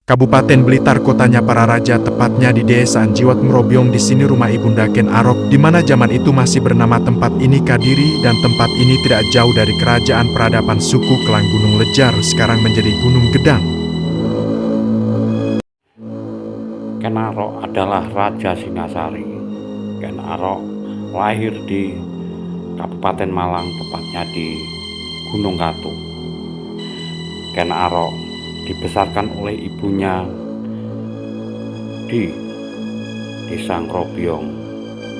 Kabupaten Blitar, kotanya para raja, tepatnya di Desa Jiwat Merobyong. Di sini rumah Ibunda Ken Arok, di mana zaman itu masih bernama tempat ini Kadiri, dan tempat ini tidak jauh dari kerajaan peradaban suku Kelang Gunung Lejar, sekarang menjadi Gunung Gedang. Ken Arok adalah Raja Singasari. Ken Arok lahir di Kabupaten Malang, tepatnya di Gunung Katu. Ken Arok dibesarkan oleh ibunya di Desa Ngrobyong,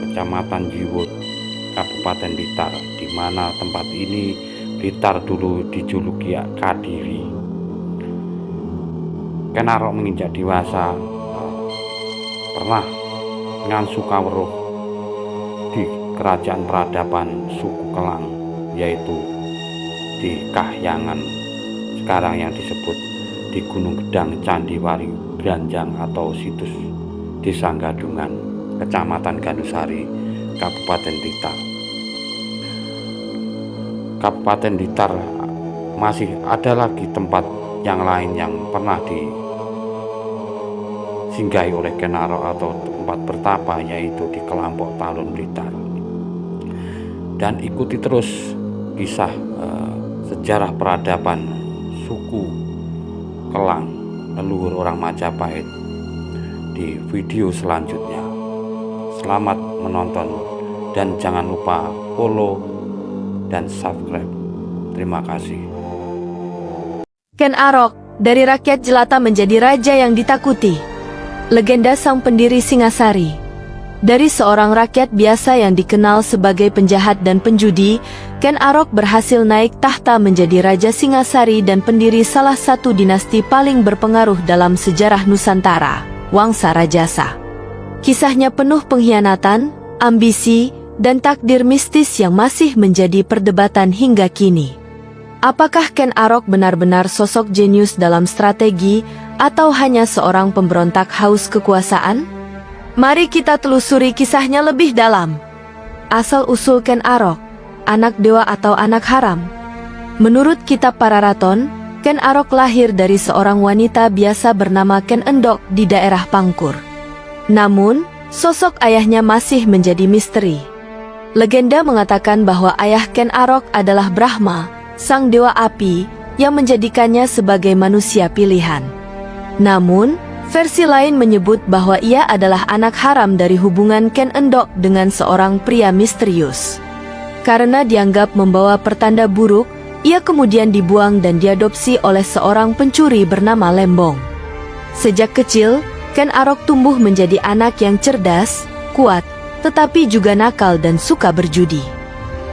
Kecamatan Jiwut, Kabupaten Blitar, di mana tempat ini Blitar dulu dijuluki Kadiri. Ken Arok menginjak dewasa pernah ngasuh kawruh di kerajaan peradaban suku Kelang, yaitu di Kahyangan, sekarang yang disebut di Gunung Gedang, Candi Wari Branjang atau situs Desa Gadungan, Kecamatan Gandusari, Kabupaten Blitar. Kabupaten Blitar masih ada lagi tempat yang lain yang pernah disinggahi oleh Ken Arok atau tempat bertapa, yaitu di Kelampok Talun Blitar. Dan ikuti terus kisah sejarah peradaban suku Kelang, leluhur orang Majapahit, di video selanjutnya. Selamat menonton dan jangan lupa follow dan subscribe. Terima kasih. Ken Arok, dari rakyat jelata menjadi raja yang ditakuti. Legenda sang pendiri Singasari. Dari seorang rakyat biasa yang dikenal sebagai penjahat dan penjudi, Ken Arok berhasil naik tahta menjadi Raja Singasari dan pendiri salah satu dinasti paling berpengaruh dalam sejarah Nusantara, Wangsa Rajasa. Kisahnya penuh pengkhianatan, ambisi, dan takdir mistis yang masih menjadi perdebatan hingga kini. Apakah Ken Arok benar-benar sosok jenius dalam strategi atau hanya seorang pemberontak haus kekuasaan? Mari kita telusuri kisahnya lebih dalam. Asal-usul Ken Arok, anak dewa atau anak haram? Menurut kitab Pararaton, Ken Arok lahir dari seorang wanita biasa bernama Ken Endok di daerah Pangkur. Namun, sosok ayahnya masih menjadi misteri. Legenda mengatakan bahwa ayah Ken Arok adalah Brahma, sang dewa api, yang menjadikannya sebagai manusia pilihan. Namun, versi lain menyebut bahwa ia adalah anak haram dari hubungan Ken Endok dengan seorang pria misterius. Karena dianggap membawa pertanda buruk, ia kemudian dibuang dan diadopsi oleh seorang pencuri bernama Lembong. Sejak kecil, Ken Arok tumbuh menjadi anak yang cerdas, kuat, tetapi juga nakal dan suka berjudi.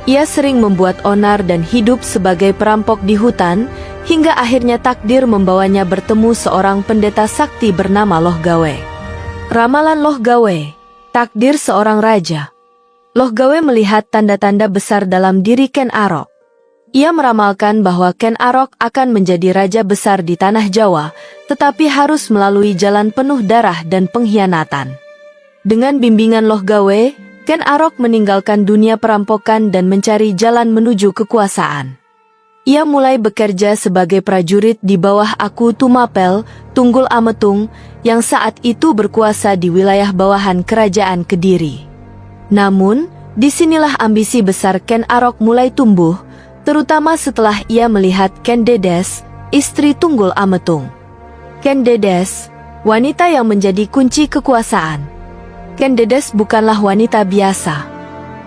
Ia sering membuat onar dan hidup sebagai perampok di hutan, hingga akhirnya takdir membawanya bertemu seorang pendeta sakti bernama Loh Gawe. Ramalan Loh Gawe, takdir seorang raja. Loh Gawe melihat tanda-tanda besar dalam diri Ken Arok. Ia meramalkan bahwa Ken Arok akan menjadi raja besar di tanah Jawa, tetapi harus melalui jalan penuh darah dan pengkhianatan. Dengan bimbingan Loh Gawe, Ken Arok meninggalkan dunia perampokan dan mencari jalan menuju kekuasaan. Ia mulai bekerja sebagai prajurit di bawah Aku Tumapel, Tunggul Ametung, yang saat itu berkuasa di wilayah bawahan Kerajaan Kediri. Namun, disinilah ambisi besar Ken Arok mulai tumbuh, terutama setelah ia melihat Ken Dedes, istri Tunggul Ametung. Ken Dedes, wanita yang menjadi kunci kekuasaan. Ken Dedes bukanlah wanita biasa.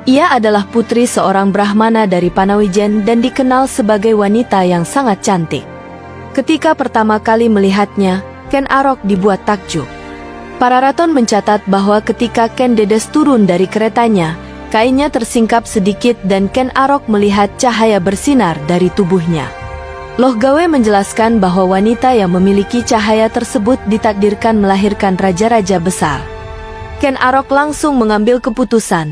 Ia adalah putri seorang Brahmana dari Panawijen dan dikenal sebagai wanita yang sangat cantik. Ketika pertama kali melihatnya, Ken Arok dibuat takjub. Pararaton mencatat bahwa ketika Ken Dedes turun dari keretanya, kainnya tersingkap sedikit dan Ken Arok melihat cahaya bersinar dari tubuhnya. Loh Gawe menjelaskan bahwa wanita yang memiliki cahaya tersebut ditakdirkan melahirkan raja-raja besar. Ken Arok langsung mengambil keputusan.